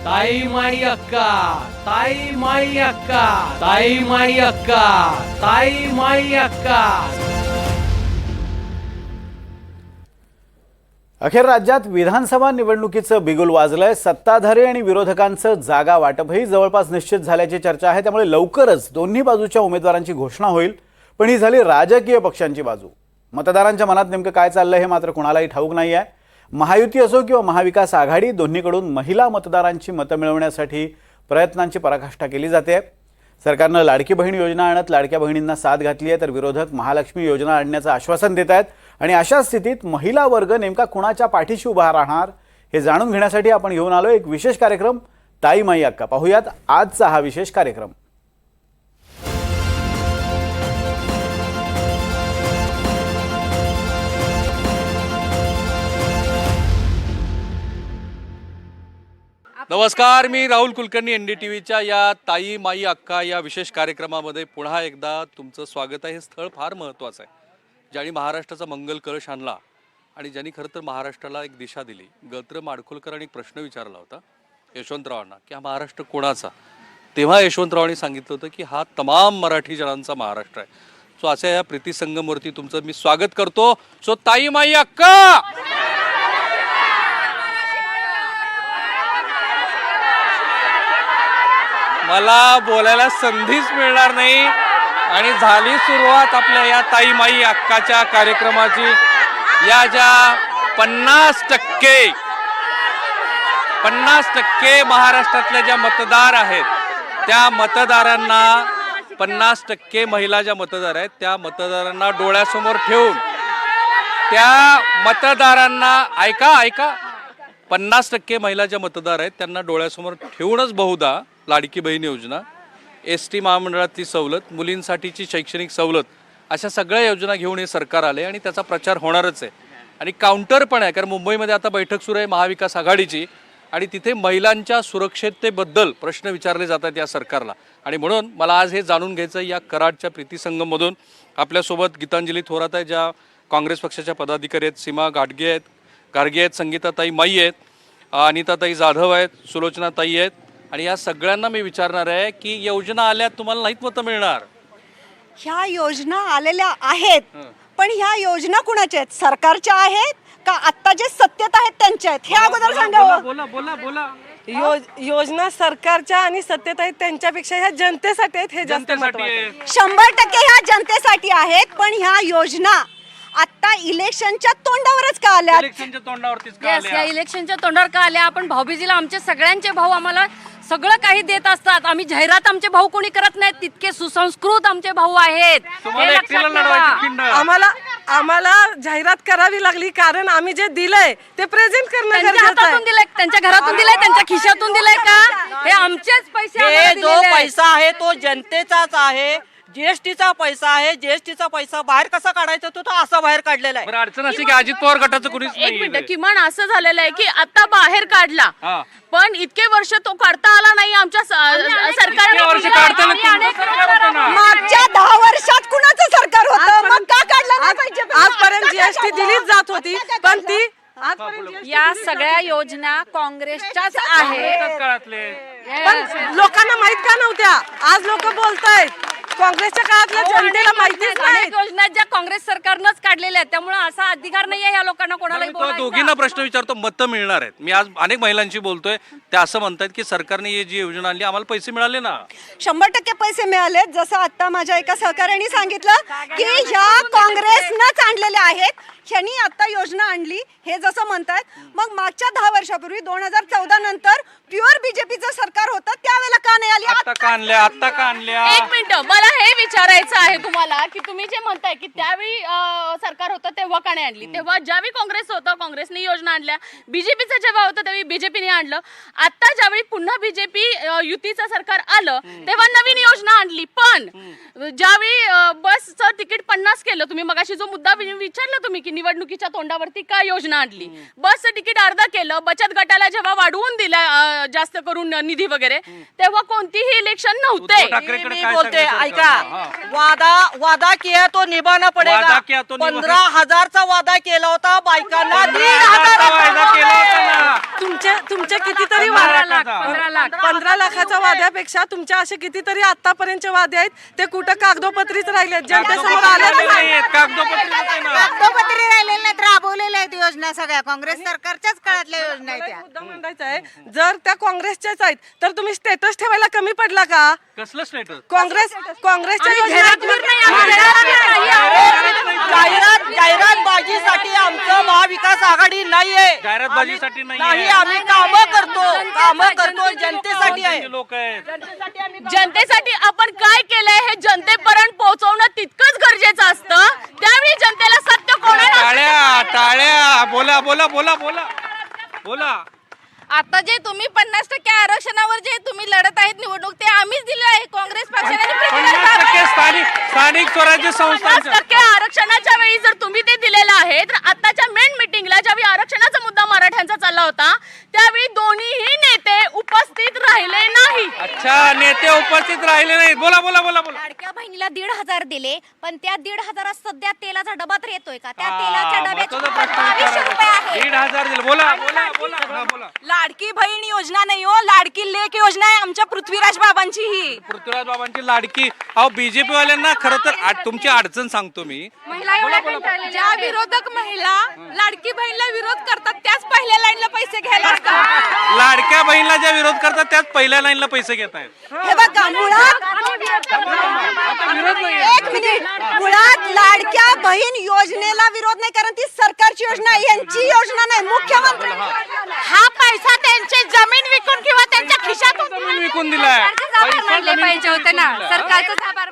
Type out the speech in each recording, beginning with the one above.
ताई माई अक्का, ताई माई अक्का, ताई माई अक्का, ताई माई अक्का. अखेर राज्यात विधानसभा निवडणुकीचं बिगुल वाजलंय. सत्ताधारी आणि विरोधकांचं जागा वाटपही जवळपास निश्चित झाल्याची चर्चा आहे. त्यामुळे लवकरच दोन्ही बाजूच्या उमेदवारांची घोषणा होईल. पण ही झाली राजकीय पक्षांची बाजू. मतदारांच्या मनात नेमकं काय चाललंय हे मात्र कुणालाही ठाऊक नाही आहे. महायुती असो किंवा महाविकास आघाडी, दोन्हीकडून महिला मतदारांची मतं मिळवण्यासाठी प्रयत्नांची पराकाष्ठा केली जाते. सरकारनं लाडकी बहीण योजना आणत लाडक्या बहिणींना साथ घातली आहे, तर विरोधक महालक्ष्मी योजना आणण्याचं आश्वासन देत आहेत. आणि अशा स्थितीत महिला वर्ग नेमका कुणाच्या पाठीशी उभा राहणार हे जाणून घेण्यासाठी आपण घेऊन आलो एक विशेष कार्यक्रम, ताई माई अक्का. पाहूयात आजचा हा विशेष कार्यक्रम. नमस्कार, मी राहुल कुलकर्णी. NDTVच्या या ताई माई अक्का या विशेष कार्यक्रमामध्ये पुन्हा एकदा तुमचं स्वागत आहे. हे स्थळ फार महत्त्वाचं आहे. ज्यांनी महाराष्ट्राचा मंगल कलश आणला आणि ज्यांनी खरं तर महाराष्ट्राला एक दिशा दिली. गत्र माडखोलकरांनी एक प्रश्न विचारला होता यशवंतरावांना की हा महाराष्ट्र कोणाचा. तेव्हा यशवंतरावांनी सांगितलं होतं की हा तमाम मराठी जनांचा महाराष्ट्र आहे. सो अशा या प्रीती संगमवरती तुमचं मी स्वागत करतो. सो ताई माई अक्का. मला बोलायला संधीच मिळणार नाही आणि झाली सुरुवात आपल्या या ताई माई अक्काच्या कार्यक्रमाची. या ज्या 50% महाराष्ट्रातल्या ज्या मतदार आहेत त्या मतदारांना, 50% महिला ज्या मतदार आहेत त्या मतदारांना डोळ्यासमोर ठेवून, त्या मतदारांना ऐका 50% महिला ज्या मतदार आहेत त्यांना डोळ्यासमोर ठेवूनच बहुधा लाडकी बहीण योजना, ST महामंडळातली सवलत, मुलींसाठीची शैक्षणिक सवलत, अशा सगळ्या योजना घेऊन हे सरकार आले आणि त्याचा प्रचार होणारच आहे. आणि काउंटर पण आहे, कारण मुंबईमध्ये आता बैठक सुरू आहे महाविकास आघाडीची आणि तिथे महिलांच्या सुरक्षिततेबद्दल प्रश्न विचारले जातात या सरकारला. आणि म्हणून मला आज हे जाणून घ्यायचं या कराडच्या प्रीती संगममधून. आपल्यासोबत गीतांजली थोरात आहे, ज्या काँग्रेस पक्षाच्या पदाधिकारी आहेत, सीमा गाडगे आहेत, संगीताताई माई आहेत, अनिताताई जाधव आहेत, सुलोचनाताई आहेत. आणि या सगळ्यांना मी विचारणार आहे की योजना आल्या, तुम्हाला नाहीत मतं मिळणार. ह्या योजना आलेल्या आहेत, पण ह्या योजना कुणाच्या आहेत? सरकारच्या आहेत का आत्ता जे सत्तेत आहेत त्यांच्या आहेत? हे अगोदर सांगावं. बोला. योजना सरकारच्या आणि सत्तेत आहेत त्यांच्यापेक्षा ह्या जनतेसाठी आहेत. हे जास्त महत्त्वाचं आहे. 100% ह्या जनतेसाठी आहेत, पण ह्या योजना आता इलेक्शनच्या तोंडावरच का आल्या? इलेक्शनच्या तोंडावरतीच का आल्या? या इलेक्शनच्या तोंडावर का आल्या? आपण भाऊबीजीला आमचे सगळ्यांचे भाऊ आम्हाला सगळं काही देत असतात. आम्ही जाहिरात आमचे भाऊ कोणी करत नाहीत, तितके सुसंस्कृत आमचे भाऊ आहेत. तुम्हाला एकट्याला लढवायची खिंड. आम्हाला जाहिरात करावी लागली कारण आम्ही जे दिलंय ते प्रेझेंट करणं त्यांच्या गरजेचं हातातून आहे. दिलंय, त्यांच्या घरातून दिलंय, त्यांच्या खिशातून दिलंय का? हे आमचेच पैसे आम्हाला हे जो दिलेले आहेत. पैसा आहे तो जनतेचाच आहे. GSTचा पैसा आहे. GSTचा पैसा बाहेर कसा काढायचा तो असा बाहेर काढलेला आहे. बरं, अडचण अशी की अजित पवार गटाचं कुणीच एक नाही. मिनिट, किमान असं झालेलं आहे की आता बाहेर काढला, पण इतके वर्ष तो काढता आला नाही आमच्या सरकारने. वर्ष काढताना तुमचं सरकार होतं ना. मागच्या 10 वर्षात कुणाचं सरकार होतं? मग का काढलं नाही पाहिजे? आजपर्यंत GST दिलीच जात होती, पण ती या सगळ्या योजना काँग्रेसच्याच आहेत. काळातले पण लोकांना माहित का नव्हत्या? आज लोक बोलतायत. काँग्रेसच्या काळातल्या जनतेला माहितीच नाही. अनेक योजना ज्या काँग्रेस सरकारनंच काढलेल्या आहेत, त्यामुळे असा अधिकार नाहीये या लोकांना कोणालाही मी बोलायचा. दोघींना प्रश्न विचारतो, मतं मिळणार आहेत. मी आज अनेक महिलांशी बोलतोय, त्या असं म्हणतात की सरकारने ही जी योजना आणली आम्हाला पैसे मिळाले ना. 100% पैसे मिळाले. जसं आता माझ्या एका सहकार्याने सांगितलं की ह्या काँग्रेसनंच आणलेल्या आहेत. ह्यांनी आता योजना आणली हे जसं म्हणतात. मग मागच्या 10 वर्षापूर्वी 2014 नंतर प्युअर बीजेपीचं सरकार होतं, त्यावेळेला का नाही आली? आता का आणल्या? एक मिनिट, मला हे विचारायचं आहे तुम्हाला की तुम्ही जे म्हणताय की त्यावेळी सरकार होतं तेव्हा का नाही आणली? तेव्हा ज्यावेळी काँग्रेस होतं काँग्रेसने योजना आणल्या, बीजेपीचं जेव्हा होतं त्यावेळी बीजेपीने आणलं. आता ज्यावेळी पुन्हा बीजेपी युतीचं सरकार आलं तेव्हा नवीन योजना आणली. पण ज्यावेळी बसचं तिकीट 50 केलं, तुम्ही मगाशी जो मुद्दा विचारला तुम्ही की निवडणुकीच्या तोंडावरती का योजना आणली, बसचं तिकीट अर्धा केलं, बचत गटाला जेव्हा वाढवून दिला जास्त करून निधी वगैरे, तेव्हा कोणतीही इलेक्शन नव्हते. मी बोलते ऐका, वादा किया तो निभाना पडेगा. 15,000चा वादा केला होता बायकांना, 1,500 तुमचे कितीतरी वादा 15 लाखाच्या वाद्यापेक्षा तुमच्या असे कितीतरी आतापर्यंतचे वादे आहेत ते कुठं कागदोपत्रीच राहिले जनतेसमोर आले नाही. कागदोपत्री राहिलेल्या नाहीत, राबवलेल्या आहेत योजना सगळ्या काँग्रेस सरकारच्याच काळातल्या योजना आहेत त्या. मुद्दा मांडायचा आहे, जर त्या काँग्रेसच्याच आहेत तर तुम्ही स्टेटस ठेवायला कमी पडला का? कसलं स्टेटस? काँग्रेसच्या जाहिरातबाजीसाठी आमचं महाविकास आघाडी नाहीये. जाहिरातबाजीसाठी नाही, आम्ही कामं करतो जनतेसाठी आहे. लोक आहेत जनतेसाठी आपण काय केलंय हे जनतेपर्यंत पोहोचवणं तितकंच गरजेचं असतं. त्यावेळी जनतेला सत्य कोणाला टाळ्या टाळ्या बोला बोला बोला बोला बोला. आता जे तुम्ही 50% आरक्षणावर जे तुम्ही लढत आहेत निवडणूक ते आम्हीच दिले आहे काँग्रेस पक्षाने. 50% स्थानिक स्वराज्य संस्थांच्या 50% आरक्षणाच्या वेळी जर तुम्ही ते दिलेलं आहे तर आताच्या मेन मिटिंगला ज्यावेळी आरक्षणाचा मुद्दा मराठ्यांचा चालला होता त्यावेळी दोन्हीही नेते उपस्थित राहिले नाही. अच्छा, नेते उपस्थित राहिले नाहीत. बोला बोला बोला बोला. लाडक्या बहिणीला 1,500 दिले, पण त्या 1,500 सध्या तेलाचा डबा तर येतोय का? त्या तेलाच्या डब्याची किंमत 2200 रुपये आहे. 1,500 दिले. बोला बोला बोला हा, बोला. लाडकी बहीण योजना नाही हो, लाडकी लेक योजना आहे आमच्या पृथ्वीराज बाबांची. ही पृथ्वीराज बाबांची लाडकी. अहो बीजेपी वाल्यांना खरं तर तुमची अडचण सांगतो मी. ज्या विरोधक महिला लाडकी बहीणला विरोध करतात त्याच पहिल्या लाईनला पैसे घ्यायला असतात. लाडक्या बहिणीला ज्या विरोध करतात त्याच पहिल्या लाईनला पैसे घेत आहेत. हे बघा मुळात एक मिनिट, मुळात लाडक्या बहीण योजनेला विरोध नाही, कारण ती सरकारची योजना आहे, यांची योजना नाही. मुख्यमंत्री हा पैसा त्यांची जमीन विकून किंवा त्यांच्या खिशातून जमीन विकून दिलाय. पाहिजे होते ना. सरकारचं आभार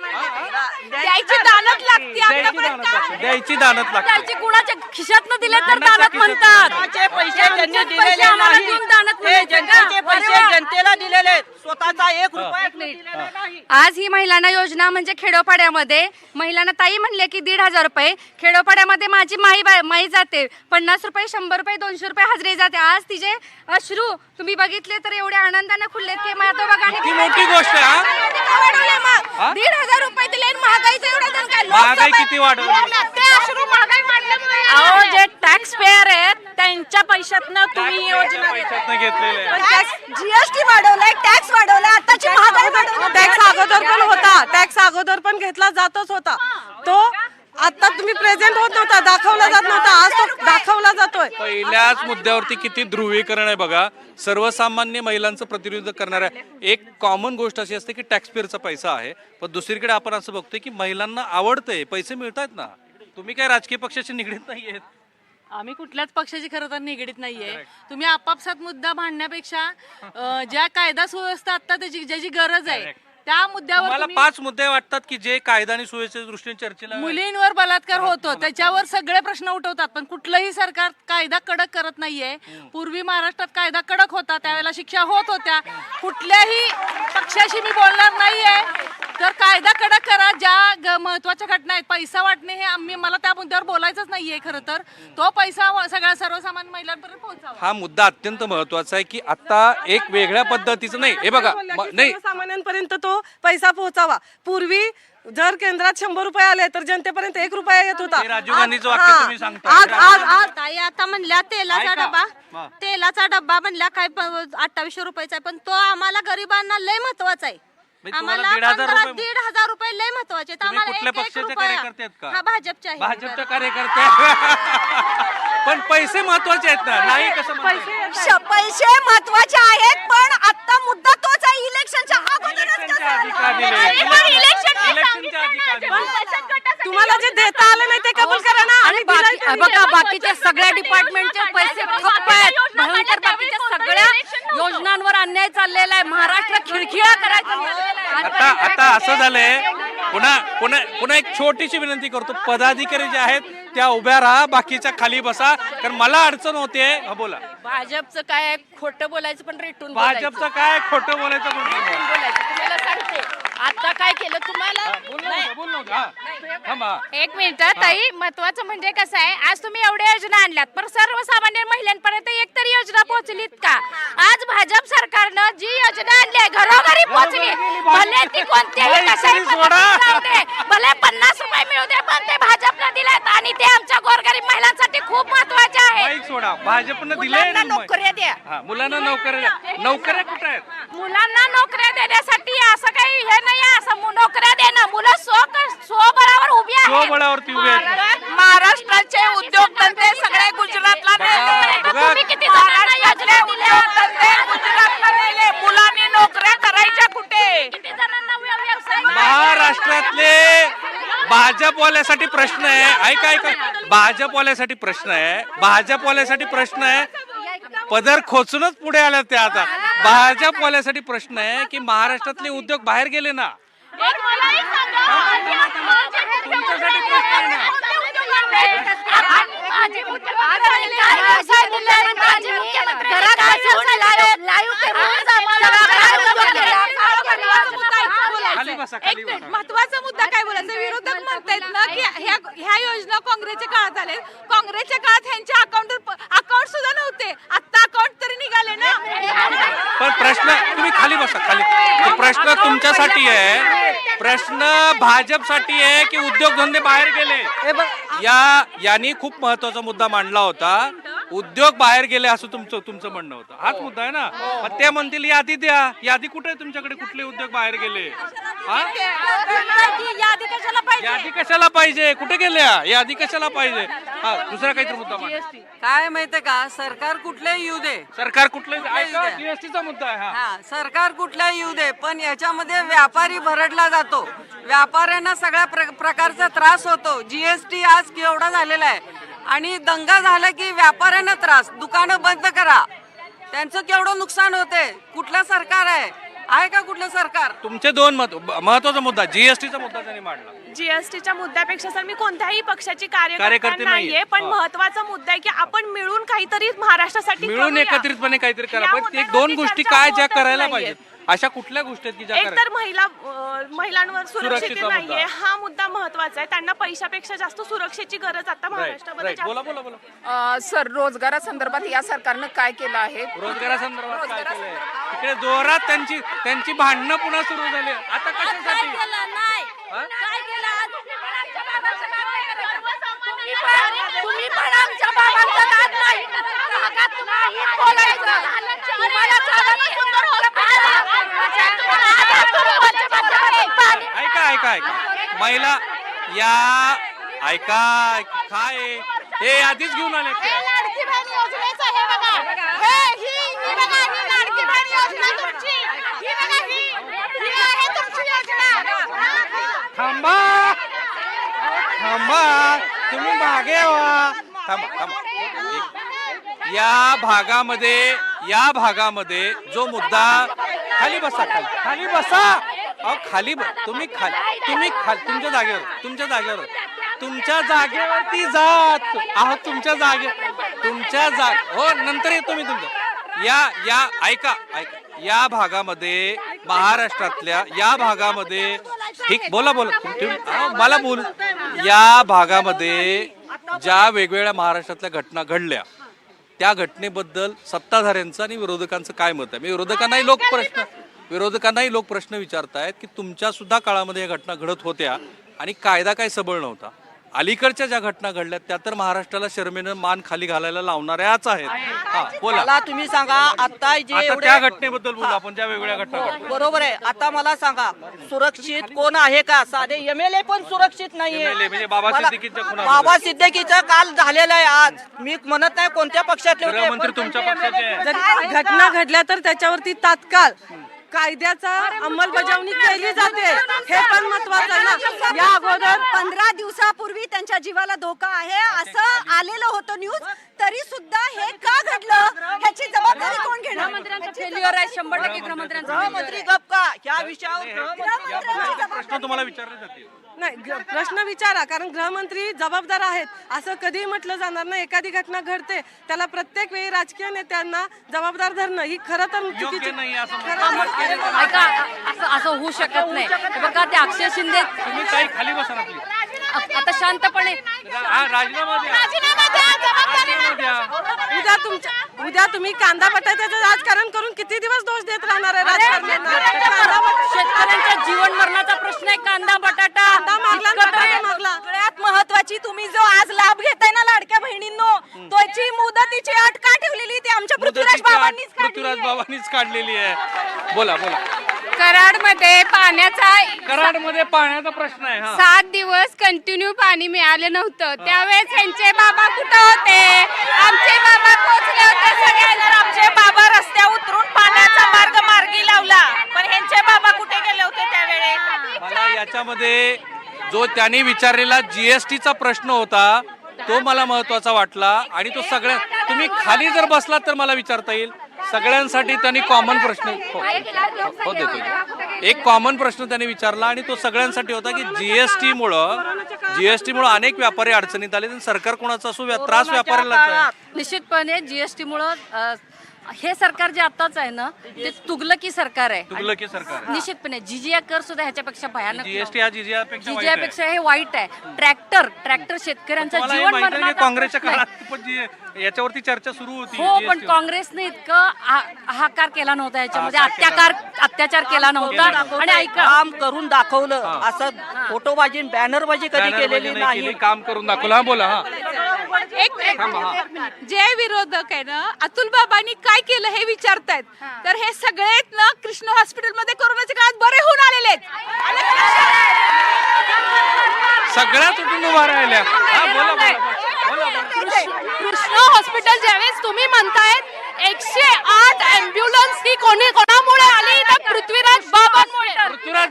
द्यायची दानत लागते. द्यायची दानत लागते. त्याची कुणाच्या खिशातनं दिले तर दानत म्हणतात. स्वतःचे पैसे त्यांनी दिलेले आम्हाला नाही. देऊन दानत हे म्हणायचं का? जनतेचे पैसे जनतेला दिलेले आहेत. स्वतःचा 1 रुपया दिलेला नाही. आज ही महिलांना योजना म्हणजे खेडोपाड्यामध्ये महिलांना ताई म्हणले की 1,500 रुपये, खेडोपाड्यामध्ये माझी माई जाते 50 रुपये, 100 रुपये, 200 रुपये हजरी जाते. आज तिचे अश्रू तुम्ही बघितले तर एवढ्या आनंदाने खुललेत की किती मोठी गोष्ट आहे. हा? 1,500 रुपये दिले आणि महागाईचं एवढं जण काय महागाई किती वाढवली? ते अश्रू महागाई वाढल्यामुळे अहो, जे टॅक्स पेअर आहेत त्यांच्या पैशातनं तुम्ही योजना पैशातनं घेतलेले आहे. जीएसटी वाढवलाय, टॅक्स वाढवलाय, आताची महागाई वाढवली. टॅक्स अगोदर पण होता, टॅक्स अगोदर पण घेतला जातच होता. तो आता तुम्ही प्रेझेंट होत नव्हता, दाखवला जात नव्हता, आज तो दाखवला जातोय. पहिल्याच मुद्द्यावरती किती ध्रुवीकरण आहे बघा. सर्वसामान्य महिलांचं प्रतिनिधित्व करणाऱ्या एक कॉमन गोष्ट अशी असते की टॅक्स पेअरचा पैसा आहे, पण दुसरीकडे आपण असं बघतोय की महिलांना आवडतंय, पैसे मिळतात ना. तुम्ही काय राजकीय पक्षाशी निगडीत नाहीयेत. आम्ही कुठल्याच पक्षाची खरं तर निगडीत नाहीये. तुम्ही आपापसात मुद्दा भांडण्यापेक्षा ज्या कायदा सुव्यवस्था आता ज्याची गरज आहे त्या मुद्द्यावर मला 5 मुद्दे वाटतात की जे कायदा आणि सुव्यवस्थेच्या दृष्टीने चर्चेला मुलींवर बलात्कार होतो त्याच्यावर सगळे प्रश्न उठवतात, पण कुठलंही सरकार कायदा कडक करत नाहीये. पूर्वी महाराष्ट्रात कायदा कडक होता, त्यावेळेला शिक्षा होत होत्या. कुठल्याही पक्षाशी मी बोलणार नाहीये, तर कायदा कडक करा. ज्या महत्वाच्या घटना आहेत, पैसा वाटणे हे मला त्या मुद्द्यावर बोलायचंच नाहीये. खरं तर तो पैसा सगळ्या सर्वसामान्य महिलांपर्यंत पोहोचावा. हा मुद्दा अत्यंत महत्वाचा आहे की आता एक वेगळ्या पद्धतीचं नाही. हे बघा नाही, सामान्यांपर्यंत तो पैसा पोहोचावा. पूर्वी जर केंद्रात 100 रुपये आले तर जनतेपर्यंत 1 रुपया येत होता. हे राजीव गांधीचं वाक्य तुम्ही सांगता. ताई आता म्हणल्या तेलाचा डब्बा म्हणल्या काय 2800 रुपयाचा आहे, पण तो आम्हाला गरिबांना लय महत्वाचा आहे. आम्हाला 1,500 रुपये लय महत्वाचे. कुठल्या पक्षाचे कार्यकर्ते आहेत का? हा भाजपचे आहे. भाजपच्या कार्यकर्ते. पण पैसे महत्वाचे आहेत ना. नाही कसं म्हणताय? पैसे महत्वाचे आहेत, पण आता मुद्दा तोच आहे. इलेक्शनच्या अगोदरच कसं तुम्हाला जे देता आलं नाही ते कबूल करा ना. आणि बघा बाकीच्या सगळ्या डिपार्टमेंटचे पैसे ठप्प आहेत. भयंकर बाकीच्या सगळ्या योजनांवर अन्याय चाललेला आहे. महाराष्ट्र खिळखिळा करायचा. आता असं झालंय, पुन्हा एक छोटीशी विनंती करतो. पदाधिकारी जे आहेत त्या उभ्या राहा, बाकीच्या खाली बसा, कारण मला अडचण होते. बोला. भाजपचं काय खोटं बोलायचं पण रेटून भाजपचं काय खोटं बोलायचं तुम्हाला सांगते. आता काय केलं तुम्हाला एक मिनिट ताई, महत्वाचं म्हणजे कसं आहे, आज तुम्ही एवढ्या योजना आणल्यात पण सर्वसामान्य महिलांपर्यंत एक तरी योजना पोहोचलीत का? आज भाजप सरकारनं जी योजना आणली आहे घरोघरी पोहोचली, भले ती कोणत्याही भले 50 रुपये मिळू दे, पण ते भाजपनं दिलेत आणि ते आमच्या गोरगरीब महिलांसाठी खूप महत्वाचे आहे. सोडा, भाजपनं दिले नोकऱ्या द्या. मुलांना नोकऱ्या कुठे मुलांना नोकऱ्या देण्यासाठी असं काही हे नाही आहे, असं नोकऱ्या देणं मुलं स्वबळावर उभी आहेत. स्वबळावरती उभी आहेत. महाराष्ट्राचे उद्योगधंदे सगळे गुजरातला नेले. बघा. तुम्ही किती जणांना योजना दिल्या? गुजरातला नेले. मुलांनी नोकऱ्या करायच्या कुठे? किती जणांना व्यवसाय महाराष्ट्रातले भाजपवाल्यासाठी प्रश्न आहे. ऐका भाजपवाल्यासाठी प्रश्न आहे. भाजपवाल्यासाठी प्रश्न आहे. पदर खोचूनच पुढे आल्या त्या आता. भाजपवाल्यासाठी प्रश्न आहे की महाराष्ट्रातले उद्योग बाहेर गेले ना. एक मलाही सांगा. तुमच्यासाठी प्रश्न आहे ना. खाली बसा, खाली बसा. महत्वाचा मुद्दा काय बोलायचा? विरोधक म्हणतायत ना की ह्या योजना काँग्रेसच्या काळात आल्या. काँग्रेसच्या काळात ह्यांच्या अकाउंट सुद्धा नव्हते. आता अकाउंट तरी निघाले ना. पण प्रश्न तुम्ही खाली बसा, खाली. तो प्रश्न तुमच्यासाठी आहे. प्रश्न भाजपसाठी आहे की उद्योगधंदे बाहेर गेले. यांनी खूप महत्वाचा मुद्दा मांडला होता. उद्योग बाहेर गेले असं तुमचं म्हणणं होतं. हाच मुद्दा आहे ना. मग ते म्हणतील यादी द्या. यादी कुठे आहे तुमच्याकडे? कुठले उद्योग बाहेर गेले? यादी कशाला पाहिजे? यादी कशाला पाहिजे? कुठे गेल्या? यादी कशाला पाहिजे? हा, दुसरा काहीतरी मुद्दा मांडा. काय माहितीये का, सरकार कुठलंही येऊ दे, सरकार कुठले? ऐका, जीएसटीचा मुद्दा आहे हा. हा सरकार कुठलाही येऊ दे, पण याच्यामध्ये व्यापारी भरडला जातो. व्यापाऱ्यांना सगळ्या प्रकारचा त्रास होतो. जीएसटी आज केवढा झालेला आहे आणि दंगा झाला की व्यापाऱ्यांना त्रास. दुकानं बंद करा, त्यांचं केवढं नुकसान होते. कुठलं सरकार आहे का कुठलं सरकार? तुमचे दोन महत्वाचा मुद्दा जीएसटीचा मुद्दा त्यांनी मांडला. जीएसटीच्या मुद्द्यापेक्षा सर मी कोणत्याही पक्षाची कार्यकर्ते कार्यकर्ता नाहीये. नाहीये, पण हो. महत्वाचा मुद्दा आहे की आपण मिळून काहीतरी महाराष्ट्रासाठी मिळून करूया. एकत्रितपणे काहीतरी करा. या पण एक मुद्द्यांवरती दोन गोष्टी चर्चा काय ज्या होतच करायला नाहीये. पाहिजेत? अशा कुठल्या गोष्टी आहेत की ज्या एक करायला? तर महिलांवर सुरक्षित सुरक्षेचा मुद्दा. नाहीये, हा मुद्दा महत्वाचा आहे. त्यांना पैशापेक्षा जास्त सुरक्षेची गरज आता महाराष्ट्रामध्ये राईट. जास्त बोला बोला बोला. सर, रोजगारासंदर्भात या सरकारनं काय केलं आहे? रोजगारासंदर्भात काय केलंय? तिकडे जोरात त्यांची भांडणं पुन्हा सुरू झाली. आता कशासाठी? हा? तुम्ही पण आमच्या बाबांचा नाद नाही. नाही बोलायचं. तुम्हाला चालत सुंदर होलं ऐका महिला या ऐका काय हे आधीच घेऊन आले ते. लाडकी बहीण योजनेचं हे बघा. ही बघा, ही लाडकी बहीण योजना तुमची. ही बघा, ही आहे तुमची योजना. थांबा तुम्ही मागे व्हा. थांबा. या भागामध्ये जो मुद्दा खाली बसा. अहो खाली तुम्ही तुमच्या जागेवर तुमच्या जागेवरती जात आहोत. तुमच्या हो नंतर येतो मी तुमचं. या ऐका या भागामध्ये महाराष्ट्रातल्या या भागामध्ये ठीक बोला मला बोल. या भागामध्ये ज्या वेगवेगळ्या महाराष्ट्रातल्या घटना घडल्या त्या घटनेबद्दल सत्ताधाऱ्यांचं आणि विरोधकांचं काय मत आहे? मी विरोधकांनाही लोक प्रश्न विचारतायत की तुमच्या सुद्धा काळामध्ये या घटना घडत होत्या आणि कायदा काय सबळ नव्हता. अलीकडच्या ज्या घटना घडल्या त्या तर महाराष्ट्राला शर्मेनं मान खाली घालायला लावणाऱ्याच आहेत. हा बोला. मला तुम्ही सांगा, आता जे आता एवढे त्या घटनेबद्दल बोला आपण, ज्या वेगवेगळ्या घटना घडल्या. बरोबर आहे. आता मला सांगा, सुरक्षित कोण आहे का? साधे एमएलए पण सुरक्षित नाहीये. MLA म्हणजे बाबा सिद्दीकीच्या खुनामध्ये. बाबा सिद्दीकीचं काल झालेलं आहे. आज मी म्हणत नाही कोणत्या पक्षातले होते, गृहमंत्री पण तुमच्या तुमचे पक्षाचे MLA आहे. पण घटना घडल्या तर त्याच्यावरती तात्काळ कायद्याचा अंमलबजावणी केली जाते, हे पण महत्वाचं आहे ना. या अगोदर 15 दिवसापूर्वी त्यांच्या जीवाला धोका आहे असं आलेलं होतं न्यूज, तरी सुद्धा हे का घडलं ह्याची जबाबदारी कोण घेणार? फेल्युअर आहे 100% गृहमंत्र्यांचं. गृहमंत्री गप का? या विषयावर प्रश्न तुम्हाला विचारले जातील. नाही, प्रश्न विचारा, कारण गृहमंत्री जबाबदार आहेत असं कधीही म्हटलं जाणार नाही. एखादी घटना घडते त्याला प्रत्येक वेळी राजकीय नेत्यांना जबाबदार धरणं ही खरं तर योग्य चुकीची. नाही असं म्हणतात. ऐका, असं होऊ शकत नाही. बघा, ते अक्षय शिंदे तुम्ही काही खाली बसा ना please. आता शांतपणे राजीनामा द्या. उद्या तुम्ही कांदा बटाट्याचं राजकारण करून किती दिवस दोष देत राहणार आहे राजकारण्यांना? शेतकऱ्यांच्या जीवन मरणाचा प्रश्न आहे. कांदा बटाटा सगळ्यात महत्वाची, तुम्ही जो आज लाभ घेताय ना लाडक्या बहिणींनो, त्याची मुदतीची अट का ठेवलेली ती आमच्या पृथ्वीराज बाबांनीच काढलेली आहे. पृथ्वीराज बाबांनीच काढलेली आहे. बोला बोला. कराडमध्ये कराडमध्ये पाण्याचा प्रश्न आहे. हा 7 दिवस कंटिन्यू पाणी मिळालं नव्हतं. त्यावेळेस ह्यांचे बाबा कुठं होते? आमचे बाबा पोहोचले होते सगळ्यांना. आमचे बाबा रस्त्यावर उतरून पाण्याचा मार्ग मार्गी लावला, पण ह्यांचे बाबा कुठे गेले होते त्यावेळेस? मला याच्यामध्ये जो त्यांनी विचारलेला जीएसटीचा प्रश्न होता तो मला महत्वाचा वाटला आणि तो सगळ्या तुम्ही खाली जर बसलात तर मला विचारता येईल. सगळ्यांसाठी त्यांनी कॉमन प्रश्न हो देतो. एक कॉमन प्रश्न त्यांनी विचारला आणि तो सगळ्यांसाठी होता की जीएसटीमुळे अनेक व्यापारी अडचणीत आले. सरकार कोणाचा असो त्रास व्यापाऱ्याला. निश्चितपणे जीएसटीमुळे हे सरकार जे आताच आहे ना ते तुगलकी सरकार आहे. तुगलकी सरकार निश्चितपणे जीजीआ कर सुद्धा ह्याच्यापेक्षा भयानक. जीएसटी हा जीजीआपेक्षा जीजीआपेक्षा हे वाईट आहे. ट्रॅक्टर शेतकऱ्यांचं जीवन मरणाचं. काँग्रेसच्या काळात पण याच्यावरती चर्चा सुरू होती. हो, पण काँग्रेसने इतकं हाकार केला नव्हता याच्यामध्ये, अत्याचार केला नव्हता. आणि ऐका, काम करून दाखवलं, असं फोटोबाजी बॅनरबाजी कधी केलेली नाही. काम करून दाखवलं. हा बोला. हा जे विरोधक आहे ना अतुल बाबांनी काय केलं हे विचारतायत, तर हे सगळे ना कृष्ण हॉस्पिटलमध्ये कोरोनाच्या काळात बरे होऊन आलेले आहेत. सगळ्याच उठून उभा राहिल्या. हा बोला बोला. कृष्ण हॉस्पिटल ज्यावेळेस तुम्ही म्हणतायत 108 ॲम्ब्युलन्स ही कोणामुळे आली, तर पृथ्वीराज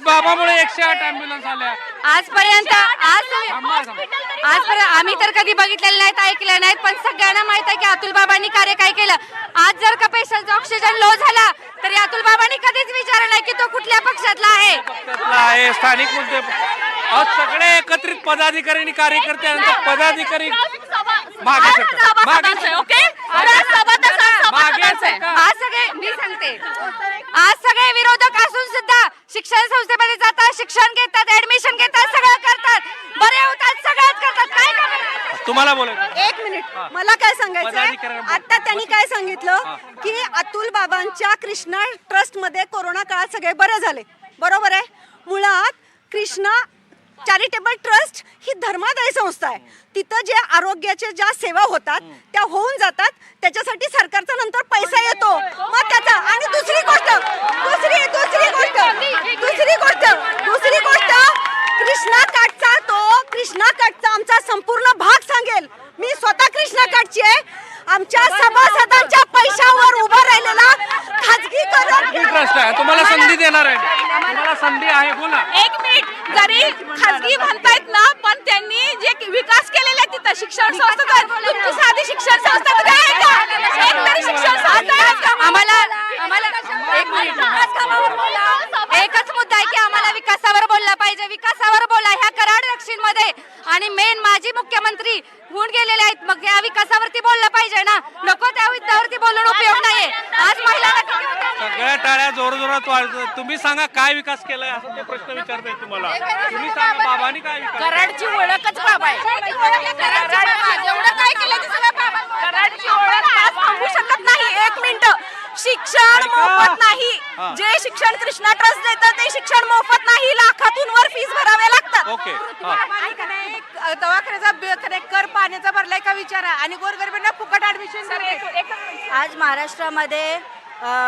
बाबामुळे 108 ॲम्ब्युलन्स आल्या. आजपर्यंत आम्ही तर कधी बघितलेले नाहीत, ऐकले नाहीत, पण सगळ्यांना माहित आहे की अतुल बाबांनी कार्य काय केलं. आज जर का पेशंटचा ऑक्सिजन लो झाला तरी अतुल बाबांनी कधीच विचारलं नाही की तो कुठल्या पक्षातला आहे. स्थानिक मुद्दे सगळे एकत्रित पदाधिकारी कार्यकर्ते पदाधिकारी आज सगळे मी सांगते, आज सगळे विरोधक असून सुद्धा शिक्षण संस्थेमध्ये जातात, शिक्षण घेतात, ऍडमिशन घेतात, सगळं करतात, बरे होतात, सगळंच करतात. काय करतात? तुम्हाला बोलायचं. एक मिनिट, मला काय सांगायचंय, आता त्यांनी काय सांगितलं की अतुल बाबांच्या कृष्णा ट्रस्ट मध्ये कोरोना काळात सगळे बरे झाले. बरोबर आहे. मुळात कृष्णा चॅरिटेबल ट्रस्ट ही धर्मादायी संस्था आहे. तिथं जे आरोग्याच्या ज्या सेवा होतात त्या होऊन जातात, त्याच्यासाठी सरकारचा नंतर पैसा येतो. मग त्याचा आणि दुसरी गोष्ट कृष्णा काठचा आमचा संपूर्ण भाग सांगेल. मी स्वतः कृष्णा काठची आहे. आमच्या सभासदांच्या पैशावर उभा राहिलेला खाजगीकरण ट्रस्ट आहे. तुम्हाला संधी देणार आहे. तुम्हाला संधी आहे. बोला. एक मिनिट, जरी खासगी म्हणतायत ना, पण त्यांनी जे विकास केलेला आहे तिथं शिक्षण संस्था, तुमची साधी शिक्षण संस्था कधी आहे का? एक तरी शिक्षण संस्था आहे का? आम्हाला एक मिनिट, एकच मुद्दा आहे की आम्हाला विकासावर बोलला पाहिजे. विकासावर बोला. ह्या कराड दक्षिणमध्ये आणि मेन माजी मुख्यमंत्री होऊन गेलेले आहेत, मग या विकासावरती बोललं पाहिजे ना. नको त्या मुद्द्यावरती बोलून उपयोग नाहीये. आज महिलांना सगळ्या टाळ्या जोरजोरात वाजतात. तुम्ही सांगा काय विकास केलाय असं ते प्रश्न विचारताय तुम्हाला. तुम्ही सांगा बाबांनी काय विकास. कराडची ओळखच बाबा आहे. जेवढं काय केलं ते सगळं बाबा. कराडची ओळख आज थांबू शकत नाही. एक मिनिट, शिक्षण मोफत नाही. जे शिक्षण कृष्णा ट्रस्ट देतं ते शिक्षण मोफत नाही. लाखातून वर फीस भरावे लागतात. ओके. दवाखान्याचा कर पाण्याचा भरलाय का विचारा, आणि गोरगरिबांना फुकट ऍडमिशन. आज महाराष्ट्रामध्ये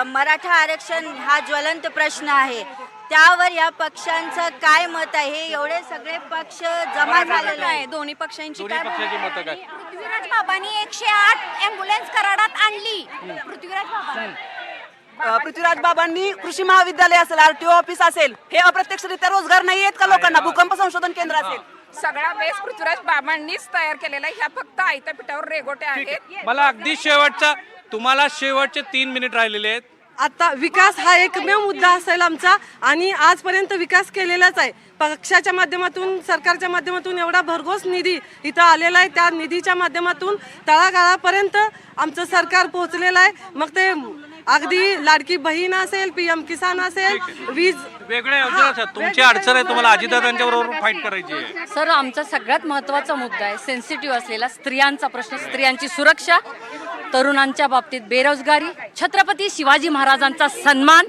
मराठा आरक्षण हा ज्वलंत प्रश्न आहे. त्यावर या पक्षांचं काय मत आहे? हे एवढे सगळे पक्ष जमा झालेले आहे. दोन्ही पक्षांची दोन्ही पक्षाची मतं काय. पृथ्वीराज बाबांनी 108 ॲम्ब्युलन्स कराडात आणली. पृथ्वीराज बाबांनी कृषी महाविद्यालय असेल, आरटीओ ऑफिस असेल, हे अप्रत्यक्षरित्या रोजगार नाही आहेत का लोकांना? भूकंप संशोधन केंद्र असेल, सगळा बेस पृथ्वीराज बाबांनीच तयार केलेला आहे. ह्या फक्त आयत्या पिठावर रेगोटे आहेत. मला अगदी शेवटचा तुम्हाला शेवटचे 3 मिनिट राहिलेले आहेत. आता विकास हा एकमेव मुद्दा असेल आमचा, आणि आजपर्यंत विकास केलेलाच आहे. पक्षाच्या माध्यमातून, सरकारच्या माध्यमातून एवढा भरघोस निधी इथं आलेला आहे. त्या निधीच्या माध्यमातून तळागाळापर्यंत आमचं सरकार पोहोचलेलं आहे. मग ते अगदी लाडकी बहीण असेल, PM किसान असेल, वीज वेगळे योजना. तुमची अडचण आहे, तुम्हाला अजितदादांच्या बरोबर फाईट करायची आहे. सर, आमचा सगळ्यात महत्त्वाचा मुद्दा आहे सेन्सिटिव्ह असलेला स्त्रियांचा प्रश्न, स्त्रियांची सुरक्षा, तरुणांच्या बाबतीत बेरोजगारी, छत्रपती शिवाजी महाराजांचा सन्मान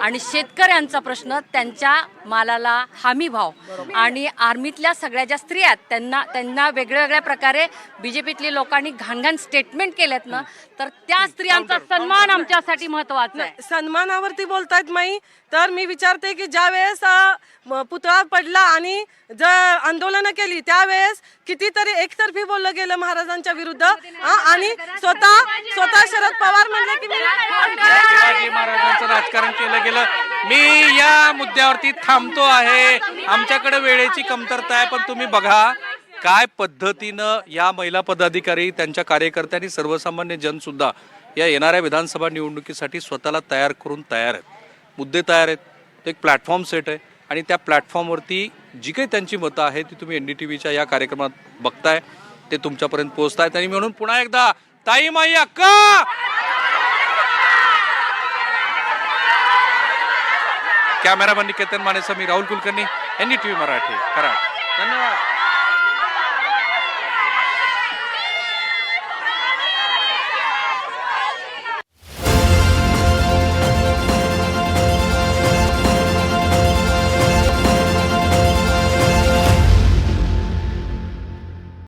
आणि शेतकऱ्यांचा प्रश्न त्यांच्या मालाला हमी भाव आणि आर्मीतल्या सगळ्या ज्या स्त्रिया आहेत त्यांना वेगळ्या प्रकारे बीजेपीतल्या लोकांनी घाण स्टेटमेंट केलेत ना, तर त्या स्त्रियांचा सन्मान आमच्यासाठी महत्वाचा आहे. सन्मानावरती बोलतायत माई, तर मी विचारते की ज्या वेळेस पुतळा पडला आणि जर आंदोलनं केली त्यावेळेस कितीतरी एकतर्फी बोललं गेलं महाराजांच्या विरुद्ध, आणि स्वतः शरद पवार म्हणले की शिवाजी महाराजांचं राजकारण केलं गेलं. मी या मुद्द्यावरती थांबतो आहे, आमच्याकडे वेळेची कमतरता आहे, पण तुम्ही बघा काय पद्धतीनं या महिला पदाधिकारी, त्यांच्या कार्यकर्त्यांनी, सर्वसामान्य जन सुद्धा या येणाऱ्या विधानसभा निवडणुकीसाठी स्वतःला तयार करून तयार आहेत, मुद्दे तयार आहेत, तो एक प्लॅटफॉर्म सेट आहे आणि त्या प्लॅटफॉर्मवरती जी काही त्यांची मतं आहेत ती तुम्ही NDTVच्या या कार्यक्रमात बघताय, ते तुमच्यापर्यंत पोहोचतायत. आणि म्हणून पुन्हा एकदा ताई माई अक्का, कॅमेरामॅन निकेतन मानेसह मी राहुल कुलकर्णी, NDTV मराठी, कराड. धन्यवाद.